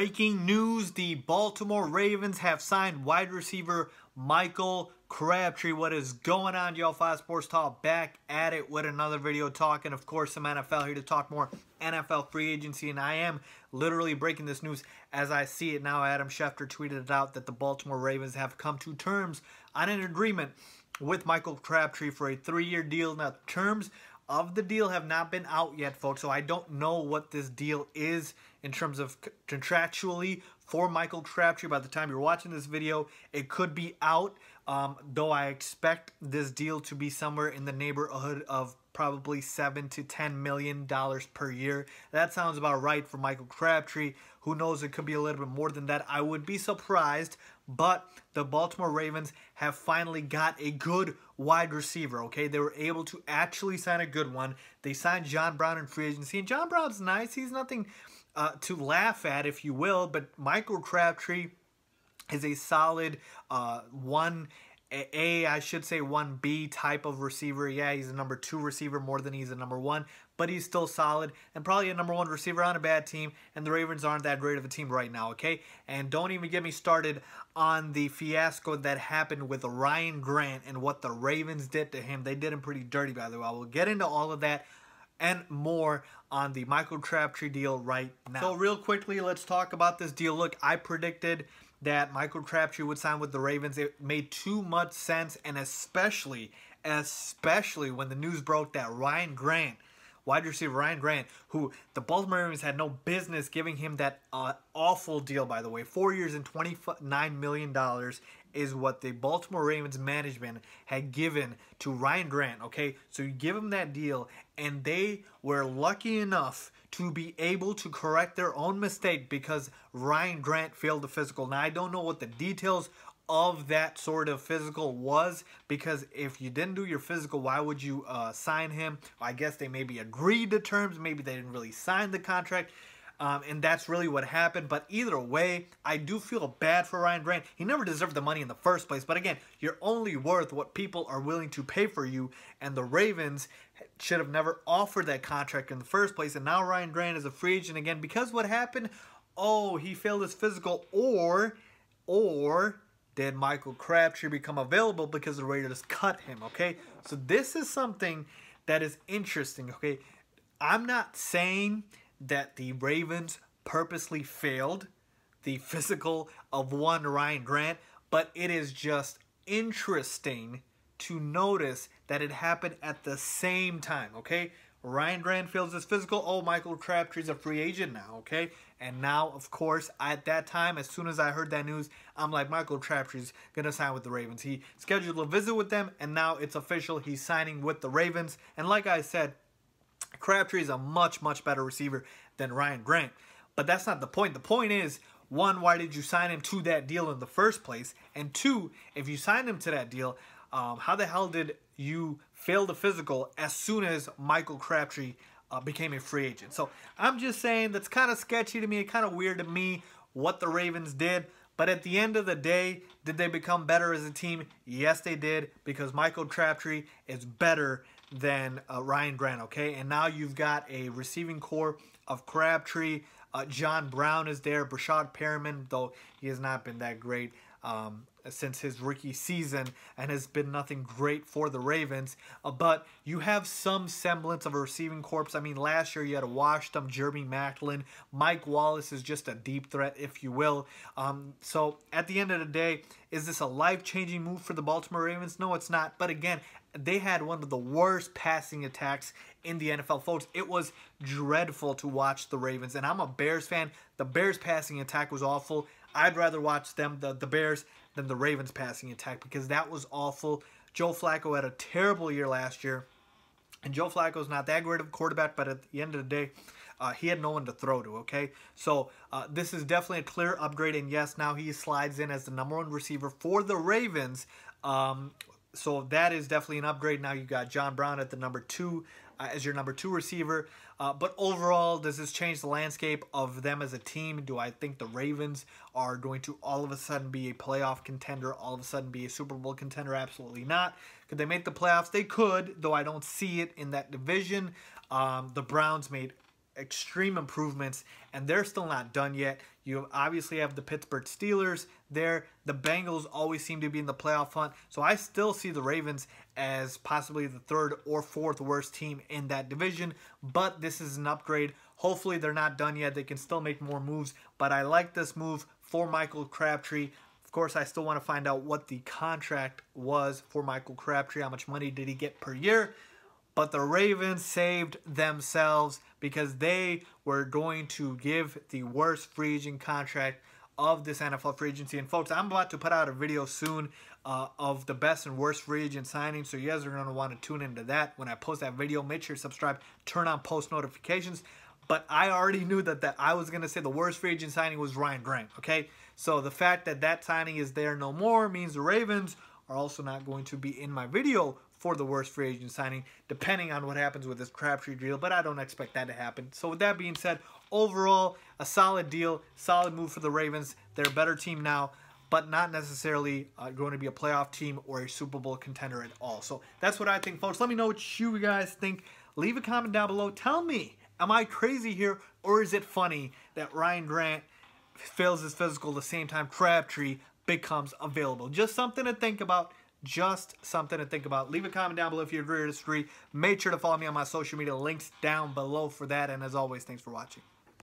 Breaking news, the Baltimore Ravens have signed wide receiver Michael Crabtree. What is going on, y'all? 5 Sports Talk back at it with another video talking, of course, some NFL, here to talk more NFL free agency. And I am literally breaking this news as I see it now. Adam Schefter tweeted it out that the Baltimore Ravens have come to terms on an agreement with Michael Crabtree for a 3-year deal. Now, the terms of the deal have not been out yet, folks, so I don't know what this deal is in terms of contractually for Michael Crabtree. By the time you're watching this video, it could be out, though I expect this deal to be somewhere in the neighborhood of probably $7 to $10 million per year. That sounds about right for Michael Crabtree. Who knows, it could be a little bit more than that. I would be surprised, but the Baltimore Ravens have finally got a good wide receiver, okay? They were able to actually sign a good one. They signed John Brown in free agency, and John Brown's nice. He's nothing to laugh at, if you will, but Michael Crabtree is a solid 1B type of receiver. Yeah, he's a number 2 receiver more than he's a number 1, but he's still solid and probably a number 1 receiver on a bad team, and the Ravens aren't that great of a team right now, okay? And don't even get me started on the fiasco that happened with Ryan Grant and what the Ravens did to him. They did him pretty dirty, by the way. I will get into all of that and more on the Michael Crabtree deal right now. So real quickly, let's talk about this deal. Look, I predicted that Michael Crabtree would sign with the Ravens. It made too much sense, and especially when the news broke that Ryan Grant, wide receiver Ryan Grant, who the Baltimore Ravens had no business giving him that awful deal, by the way. 4 years and $29 million is what the Baltimore Ravens management had given to Ryan Grant, okay? So you give him that deal, and they were lucky enough to be able to correct their own mistake because Ryan Grant failed the physical. Now, I don't know what the details of that sort of physical was, because if you didn't do your physical, why would you sign him? I guess they maybe agreed to terms, maybe they didn't really sign the contract, and that's really what happened. But either way, I do feel bad for Ryan Grant. He never deserved the money in the first place, but again, you're only worth what people are willing to pay for you, and the Ravens should have never offered that contract in the first place. And now Ryan Grant is a free agent again because what happened? Oh, he failed his physical, or did Michael Crabtree become available because the Raiders cut him, okay? So this is something that is interesting, okay? I'm not saying that the Ravens purposely failed the physical of one Ryan Grant, but it is just interesting to notice that it happened at the same time, okay? Ryan Grant fails his physical. Oh, Michael Crabtree's a free agent now, okay? And now, of course, at that time, as soon as I heard that news, I'm like, Michael Crabtree's going to sign with the Ravens. He scheduled a visit with them, and now it's official. He's signing with the Ravens. And like I said, Crabtree is a much, much better receiver than Ryan Grant. But that's not the point. The point is, 1, why did you sign him to that deal in the first place? And 2, if you signed him to that deal, how the hell did you fail the physical as soon as Michael Crabtree became a free agent? So I'm just saying that's kind of sketchy to me, kind of weird to me what the Ravens did. But at the end of the day, did they become better as a team? Yes, they did, because Michael Crabtree is better than Ryan Grant, okay? And now you've got a receiving core of Crabtree. John Brown is there. Brashad Perriman, though he has not been that great since his rookie season and has been nothing great for the Ravens. But you have some semblance of a receiving corps. I mean, last year you had a washed up Jeremy Maclin. Mike Wallace is just a deep threat, if you will. So at the end of the day, is this a life-changing move for the Baltimore Ravens? No, it's not. But again, they had one of the worst passing attacks in the NFL, folks. It was dreadful to watch the Ravens, and I'm a Bears fan. The Bears passing attack was awful. I'd rather watch them, the Bears, than the Ravens passing attack, because that was awful. Joe Flacco had a terrible year last year, and Joe Flacco's not that great of a quarterback, but at the end of the day, he had no one to throw to, okay? So this is definitely a clear upgrade, and yes, now he slides in as the number 1 receiver for the Ravens. So that is definitely an upgrade. Now you got John Brown at the number 2 as your number 2 receiver. But overall, does this change the landscape of them as a team? Do I think the Ravens are going to all of a sudden be a playoff contender, all of a sudden be a Super Bowl contender? Absolutely not. Could they make the playoffs? They could, though I don't see it in that division. The Browns made extreme improvements, and they're still not done yet. You obviously have the Pittsburgh Steelers there. The Bengals always seem to be in the playoff hunt. So I still see the Ravens as possibly the third or fourth worst team in that division. But this is an upgrade. Hopefully they're not done yet. They can still make more moves. But I like this move for Michael Crabtree. Of course, I still want to find out what the contract was for Michael Crabtree. How much money did he get per year? But the Ravens saved themselves because they were going to give the worst free agent contract of this NFL free agency. And folks, I'm about to put out a video soon of the best and worst free agent signings. So you guys are going to want to tune into that. When I post that video, make sure you subscribe, turn on post notifications. But I already knew that I was going to say the worst free agent signing was Ryan Grant, okay? So the fact that that signing is there no more means the Ravens are also not going to be in my video for the worst free agent signing, depending on what happens with this Crabtree deal, but I don't expect that to happen. So with that being said, overall, a solid deal, solid move for the Ravens. They're a better team now, but not necessarily going to be a playoff team or a Super Bowl contender at all. So that's what I think, folks. Let me know what you guys think. Leave a comment down below. Tell me, am I crazy here, or is it funny that Ryan Grant fails his physical the same time Crabtree becomes available? Just something to think about. Just something to think about. Leave a comment down below if you agree or disagree. Make sure to follow me on my social media links down below for that. And as always, thanks for watching.